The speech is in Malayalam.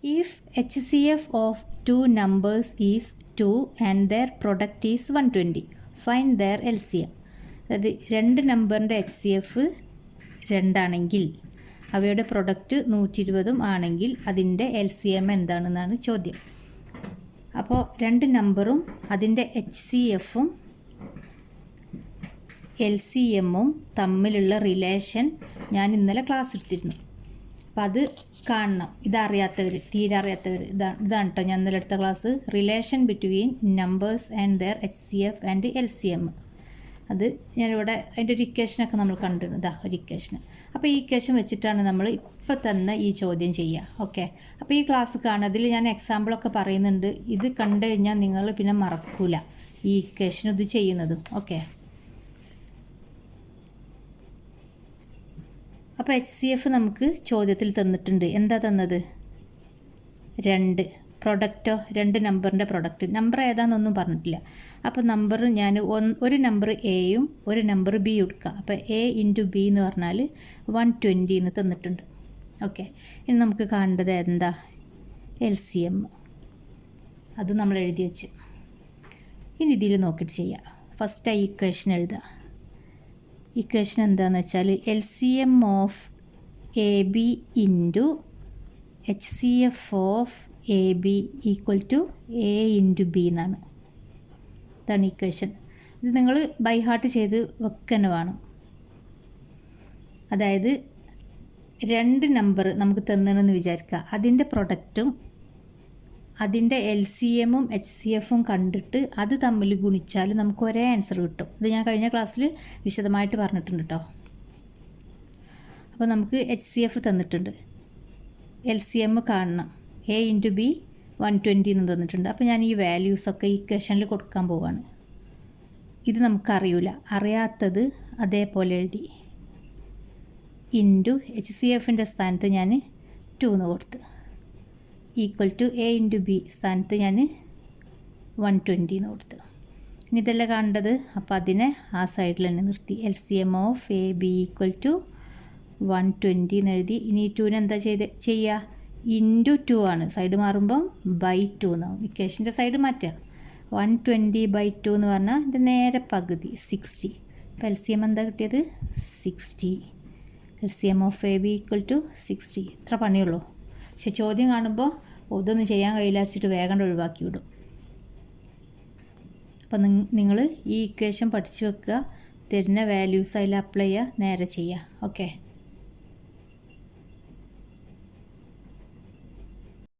If HCF of two numbers is 2 and their product is 120, find their LCM. അതായത് രണ്ട് നമ്പറിൻ്റെ HCF 2 ആണെങ്കിൽ അവയുടെ പ്രൊഡക്റ്റ് 120 ആണെങ്കിൽ അതിൻ്റെ LCM എന്താണെന്നാണ് ചോദ്യം. അപ്പോൾ രണ്ട് നമ്പറും അതിൻ്റെ HCFും LCMും തമ്മിലുള്ള റിലേഷൻ ഞാൻ ഇന്നലെ ക്ലാസ് എടുത്തിരുന്നു. അപ്പോൾ അത് കാണണം. ഇതറിയാത്തവർ, തീരെ അറിയാത്തവർ, ഇതാണ് കേട്ടോ ഞാൻ ഇന്നലെ എടുത്ത class. Relation between numbers and their HCF and LCM. അത് ഞാനിവിടെ അതിൻ്റെ ഒരു ഇക്വേഷനൊക്കെ നമ്മൾ കണ്ടിരുന്നു. ഇതാ ഒരു ഇക്വേഷൻ. അപ്പോൾ ഈ ഇക്വേഷൻ വെച്ചിട്ടാണ് നമ്മൾ ഇപ്പോൾ തന്നെ ഈ ചോദ്യം ചെയ്യുക. ഓക്കെ, അപ്പോൾ ഈ ക്ലാസ് കാണുക. അതിൽ ഞാൻ എക്സാമ്പിളൊക്കെ പറയുന്നുണ്ട്. ഇത് കണ്ടു കഴിഞ്ഞാൽ നിങ്ങൾ പിന്നെ മറക്കൂല ഈ ഇക്വേഷൻ ഇത് ചെയ്യുന്നതും. ഓക്കെ, അപ്പോൾ HCF നമുക്ക് ചോദ്യത്തിൽ തന്നിട്ടുണ്ട്. എന്താ തന്നത്? 2. പ്രൊഡക്റ്റോ, രണ്ട് നമ്പറിൻ്റെ പ്രൊഡക്റ്റ്. നമ്പർ ഏതാണെന്നൊന്നും പറഞ്ഞിട്ടില്ല. അപ്പോൾ നമ്പർ ഞാൻ ഒരു നമ്പർ എയും ഒരു നമ്പർ ബി എടുക്കുക. അപ്പോൾ A × B എന്ന് പറഞ്ഞാൽ 120 എന്ന് തന്നിട്ടുണ്ട്. ഓക്കെ, ഇനി നമുക്ക് കാണേണ്ടത് എന്താ? LCM. അത് നമ്മൾ എഴുതി വെച്ച്. ഇനി ഇതിൽ നോക്കിയിട്ട് ചെയ്യാം. ഫസ്റ്റ് ആ ഇക്വേഷൻ എഴുതുക. ഇക്വേഷൻ എന്താണെന്ന് വെച്ചാൽ LCM of AB into HCF of AB equal to A × B എന്നാണ്. ഇതാണ് ഇക്വേഷൻ. ഇത് നിങ്ങൾ ബൈ ഹാർട്ട് ചെയ്ത് വെക്കന്നെ വേണം. അതായത് രണ്ട് നമ്പർ നമുക്ക് തന്നെന്ന് വിചാരിക്കുക. അതിൻ്റെ പ്രൊഡക്റ്റും അതിൻ്റെ LCMും HCFും കണ്ടിട്ട് അത് തമ്മിൽ ഗുണിച്ചാൽ നമുക്ക് ഒരേ ആൻസർ കിട്ടും. ഇത് ഞാൻ കഴിഞ്ഞ ക്ലാസ്സിൽ വിശദമായിട്ട് പറഞ്ഞിട്ടുണ്ട് കേട്ടോ. അപ്പോൾ നമുക്ക് HCF തന്നിട്ടുണ്ട്, LCM കാണണം. A × B 120 എന്ന് തന്നിട്ടുണ്ട്. അപ്പോൾ ഞാൻ ഈ വാല്യൂസൊക്കെ ഇക്വേഷനിൽ കൊടുക്കാൻ പോവാണ്. ഇത് നമുക്കറിയില്ല, അറിയാത്തത് അതേപോലെ എഴുതി. ഇൻറ്റു HCFൻ്റെ സ്ഥാനത്ത് ഞാൻ 2 എന്ന് കൊടുത്ത്, ഈക്വൽ ടു A × B സ്ഥാനത്ത് ഞാൻ 120 എന്ന് കൊടുത്ത്. ഇനി ഇതെല്ലാം കാണേണ്ടത്. അപ്പോൾ അതിനെ ആ സൈഡിൽ തന്നെ നിർത്തി. LCM of AB equal to 120 എന്ന് എഴുതി. ഇനി 2നെ എന്താ ചെയ്യുക? ഇൻറ്റു 2 ആണ്. സൈഡ് മാറുമ്പം ബൈ 2 എന്നാവും. ഇക്വേഷൻ്റെ സൈഡ് മാറ്റുക. 120/2 എന്ന് പറഞ്ഞാൽ എൻ്റെ നേരെ പകുതി 60. അപ്പോൾ LCM എന്താ കിട്ടിയത്? 60. LCM of AB equal to 60. ഇത്ര പണിയുള്ളൂ. പക്ഷെ ചോദ്യം കാണുമ്പോൾ ഇതൊന്നും ചെയ്യാൻ കഴിയില്ല വെച്ചിട്ട് വേഗം ഒഴിവാക്കി വിടും. അപ്പോൾ നിങ്ങൾ ഈ ഇക്വേഷൻ പഠിച്ചു വെക്കുക. തരുന്ന വാല്യൂസ് അതിൽ അപ്ലൈ ചെയ്യുക, നേരെ ചെയ്യുക. ഓക്കെ.